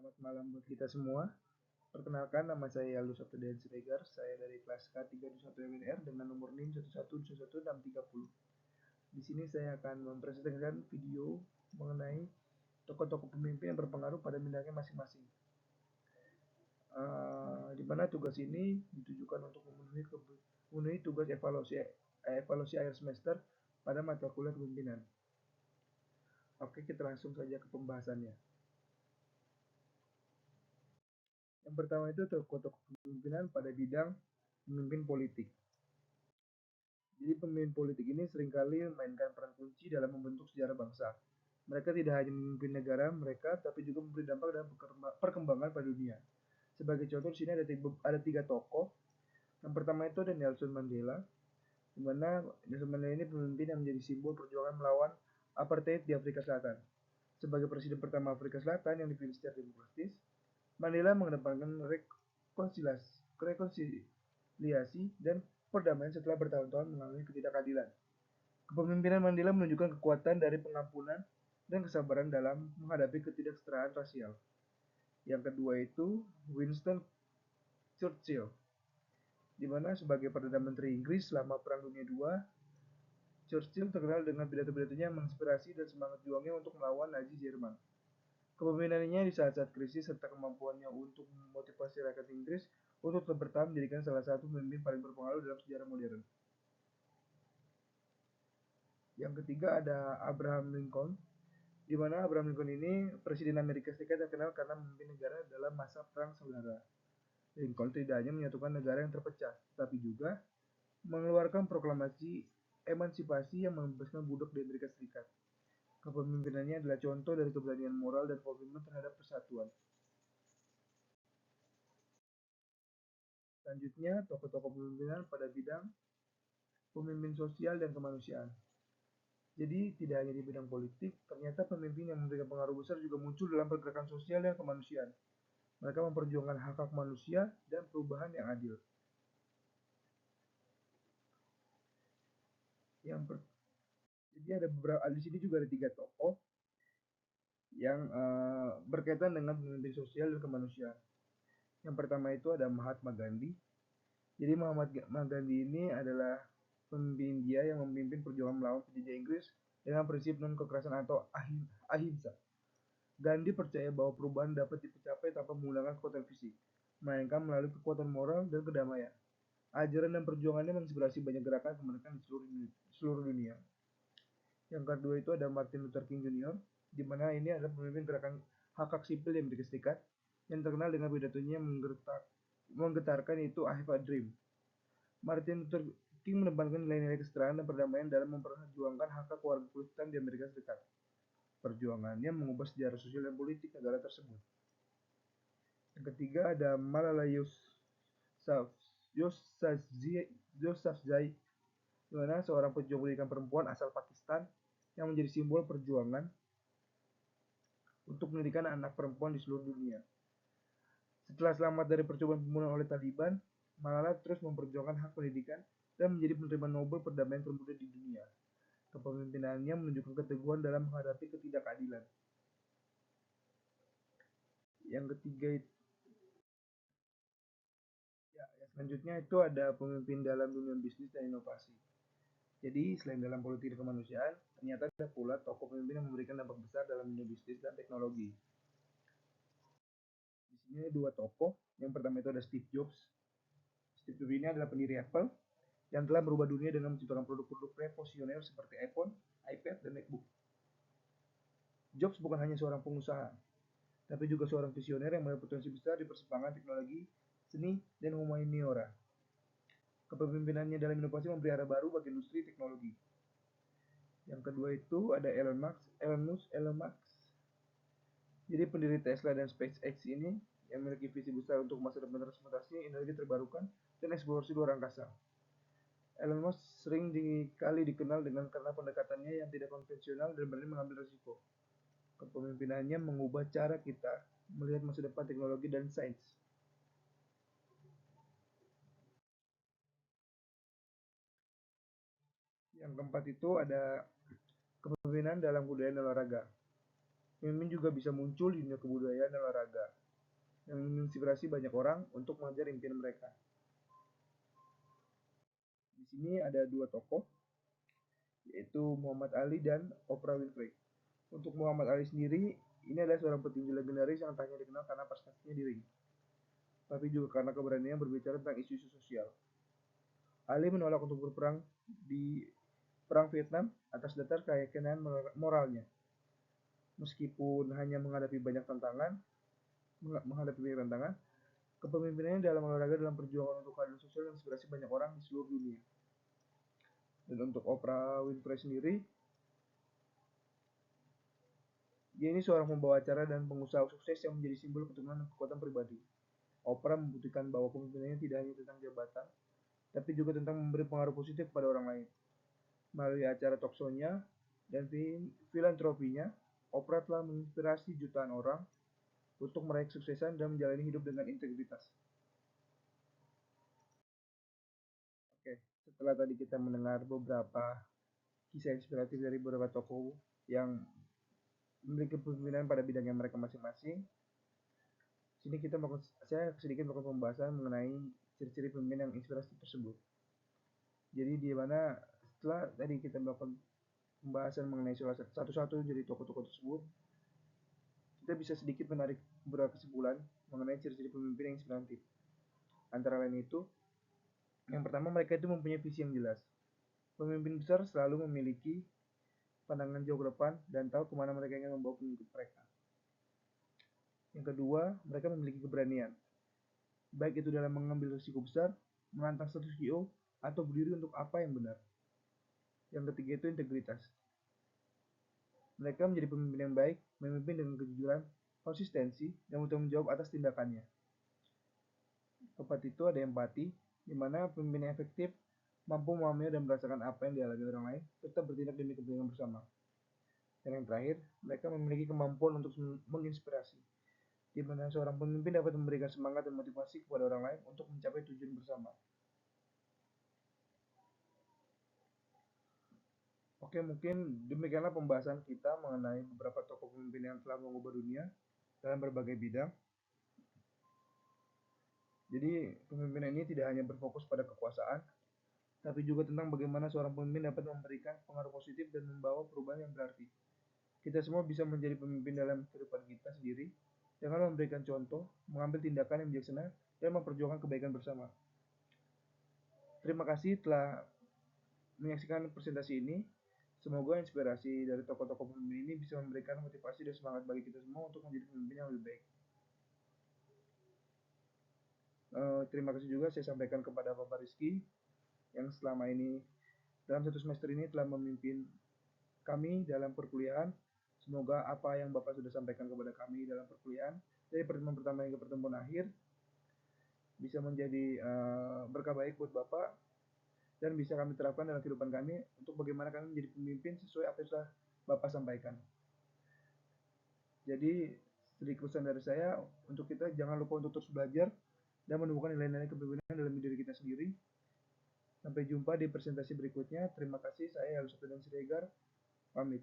Selamat malam buat kita semua. Perkenalkan, nama saya Aldo Saptadian Siregar. Saya dari kelas K321 MNR dengan nomor NIM 11111630. Di sini saya akan mempresentasikan video mengenai tokoh-tokoh pemimpin yang berpengaruh pada bidangnya masing-masing. Di mana tugas ini ditujukan untuk memenuhi tugas evaluasi akhir semester pada mata kuliah kepemimpinan. Oke, kita langsung saja ke pembahasannya. Yang pertama itu tokoh-tokoh kepemimpinan pada bidang pemimpin politik. Jadi pemimpin politik ini seringkali memainkan peran kunci dalam membentuk sejarah bangsa. Mereka tidak hanya memimpin negara mereka, tapi juga memberi dampak dalam perkembangan pada dunia. Sebagai contoh di sini ada tiga tokoh. Yang pertama itu ada Nelson Mandela, di mana Nelson Mandela ini pemimpin yang menjadi simbol perjuangan melawan apartheid di Afrika Selatan. Sebagai presiden pertama Afrika Selatan yang dipilih secara demokratis, Mandela mengedepankan rekonsiliasi dan perdamaian setelah bertahun-tahun mengalami ketidakadilan. Kepemimpinan Mandela menunjukkan kekuatan dari pengampunan dan kesabaran dalam menghadapi ketidaksetaraan rasial. Yang kedua itu Winston Churchill, di mana sebagai Perdana Menteri Inggris selama Perang Dunia II, Churchill terkenal dengan pidato-pidatonya yang menginspirasi dan semangat juangnya untuk melawan Nazi Jerman. Kepemimpinannya di saat-saat krisis serta kemampuannya untuk memotivasi rakyat Inggris untuk tetap bertahan menjadikan salah satu pemimpin paling berpengaruh dalam sejarah modern. Yang ketiga ada Abraham Lincoln, di mana Abraham Lincoln ini Presiden Amerika Serikat yang terkenal karena memimpin negara dalam masa Perang Saudara. Lincoln tidak hanya menyatukan negara yang terpecah, tapi juga mengeluarkan proklamasi emansipasi yang membebaskan budak di Amerika Serikat. Kepemimpinannya adalah contoh dari keberanian moral dan komitmen terhadap persatuan. Selanjutnya, tokoh-tokoh pemimpinan pada bidang pemimpin sosial dan kemanusiaan. Jadi, tidak hanya di bidang politik, ternyata pemimpin yang memberikan pengaruh besar juga muncul dalam pergerakan sosial dan kemanusiaan. Mereka memperjuangkan hak-hak manusia dan perubahan yang adil. Jadi ada beberapa di sini juga ada tiga tokoh yang berkaitan dengan pemimpin sosial dan kemanusiaan. Yang pertama itu ada Mahatma Gandhi. Jadi Mahatma Gandhi ini adalah pemimpin India yang memimpin perjuangan melawan penjajah Inggris dengan prinsip non-kekerasan atau ahimsa. Gandhi percaya bahwa perubahan dapat dicapai tanpa menggunakan kekuatan fisik, melainkan melalui kekuatan moral dan kedamaian. Ajaran dan perjuangannya menginspirasi banyak gerakan kemerdekaan di seluruh dunia. Yang kedua itu ada Martin Luther King Jr., di mana ini adalah pemimpin gerakan hak-hak sipil di Amerika Serikat yang terkenal dengan pidatonya menggetarkan itu I Have a Dream. Martin Luther King menebarkan nilai-nilai kesetaraan dan perdamaian dalam memperjuangkan hak-hak warga kulit hitam di Amerika Serikat. Perjuangannya mengubah sejarah sosial dan politik negara tersebut. Yang ketiga ada Malala Yousafzai, di mana seorang pejuang pendidikan perempuan asal Pakistan yang menjadi simbol perjuangan untuk pendidikan anak perempuan di seluruh dunia. Setelah selamat dari percobaan pembunuhan oleh Taliban, Malala terus memperjuangkan hak pendidikan dan menjadi penerima Nobel perdamaian termuda di dunia. Kepemimpinannya menunjukkan keteguhan dalam menghadapi ketidakadilan. Yang ketiga selanjutnya itu ada pemimpin dalam dunia bisnis dan inovasi. Jadi selain dalam politik dan kemanusiaan, ternyata ada pula tokoh pemimpin yang memberikan dampak besar dalam dunia bisnis dan teknologi. Di sini ada dua tokoh. Yang pertama itu ada Steve Jobs. Steve Jobs ini adalah pendiri Apple yang telah merubah dunia dengan menciptakan produk-produk revolusioner seperti iPhone, iPad, dan MacBook. Jobs bukan hanya seorang pengusaha, tapi juga seorang visioner yang melihat potensi besar di persimpangan teknologi, seni, dan humaniora. Kepemimpinannya dalam inovasi memberi arah baru bagi industri teknologi. Yang kedua itu ada Elon Musk. Jadi pendiri Tesla dan SpaceX ini yang memiliki visi besar untuk masa depan transportasi, energi terbarukan, dan eksplorasi luar angkasa. Elon Musk sering dikenal karena pendekatannya yang tidak konvensional dan berani mengambil risiko. Kepemimpinannya mengubah cara kita melihat masa depan teknologi dan sains. Yang keempat itu ada kepemimpinan dalam budaya dan olahraga. Pemimpin juga bisa muncul di dunia kebudayaan dan olahraga, yang menginspirasi banyak orang untuk mengejar impian mereka. Di sini ada dua tokoh, yaitu Muhammad Ali dan Oprah Winfrey. Untuk Muhammad Ali sendiri, ini adalah seorang petinju legendaris yang tak hanya dikenal karena prestasinya di ring, tapi juga karena keberaniannya berbicara tentang isu-isu sosial. Ali menolak untuk berperang di Perang Vietnam atas dasar keyakinan moralnya. Meskipun hanya menghadapi banyak tantangan, kepemimpinannya dalam olahraga dalam perjuangan untuk keadilan sosial menginspirasi banyak orang di seluruh dunia. Dan untuk Oprah Winfrey sendiri, dia ini seorang pembawa acara dan pengusaha sukses yang menjadi simbol keturunan dan kekuatan pribadi. Oprah membuktikan bahwa kepemimpinannya tidak hanya tentang jabatan, tapi juga tentang memberi pengaruh positif pada orang lain. Melalui acara talkshow-nya dan filantropinya, Oprah telah menginspirasi jutaan orang untuk meraih kesuksesan dan menjalani hidup dengan integritas. Oke, setelah tadi kita mendengar beberapa kisah inspiratif dari beberapa tokoh yang memiliki kepemimpinan pada bidangnya mereka masing-masing, sini saya sedikit melakukan pembahasan mengenai ciri-ciri pemimpin yang inspiratif tersebut. Jadi di mana setelah tadi kita melakukan pembahasan mengenai satu-satu dari tokoh-tokoh tersebut, kita bisa sedikit menarik beberapa kesimpulan mengenai ciri-ciri pemimpin yang inspiratif. Antara lain itu, yang pertama mereka itu mempunyai visi yang jelas. Pemimpin besar selalu memiliki pandangan jauh ke depan dan tahu kemana mereka ingin membawa pengikut mereka. Yang kedua, mereka memiliki keberanian, baik itu dalam mengambil risiko besar, menantang status quo, atau berdiri untuk apa yang benar. Yang ketiga itu integritas. Mereka menjadi pemimpin yang baik, memimpin dengan kejujuran, konsistensi, dan bertanggung jawab atas tindakannya. Keempat itu ada empati, di mana pemimpin yang efektif mampu memahami dan merasakan apa yang dialami orang lain, serta bertindak demi kepentingan bersama. Dan yang terakhir, mereka memiliki kemampuan untuk menginspirasi, di mana seorang pemimpin dapat memberikan semangat dan motivasi kepada orang lain untuk mencapai tujuan bersama. Oke, mungkin demikianlah pembahasan kita mengenai beberapa tokoh pemimpin yang telah mengubah dunia dalam berbagai bidang. Jadi, pemimpinan ini tidak hanya berfokus pada kekuasaan, tapi juga tentang bagaimana seorang pemimpin dapat memberikan pengaruh positif dan membawa perubahan yang berarti. Kita semua bisa menjadi pemimpin dalam kehidupan kita sendiri dengan memberikan contoh, mengambil tindakan yang bijaksana, dan memperjuangkan kebaikan bersama. Terima kasih telah menyaksikan presentasi ini. Semoga inspirasi dari tokoh-tokoh pemimpin ini bisa memberikan motivasi dan semangat bagi kita semua untuk menjadi pemimpin yang lebih baik. Terima kasih juga saya sampaikan kepada Bapak Rizky yang selama ini dalam satu semester ini telah memimpin kami dalam perkuliahan. Semoga apa yang Bapak sudah sampaikan kepada kami dalam perkuliahan dari pertemuan pertama hingga pertemuan akhir bisa menjadi berkah baik buat Bapak dan bisa kami terapkan dalam kehidupan kami untuk bagaimana kami menjadi pemimpin sesuai apa yang sudah Bapak sampaikan. Jadi sedikit pesan dari saya untuk kita jangan lupa untuk terus belajar dan menemukan nilai-nilai kepemimpinan dalam diri kita sendiri. Sampai jumpa di presentasi berikutnya. Terima kasih. Saya Helusatudan Siregar. Pamit.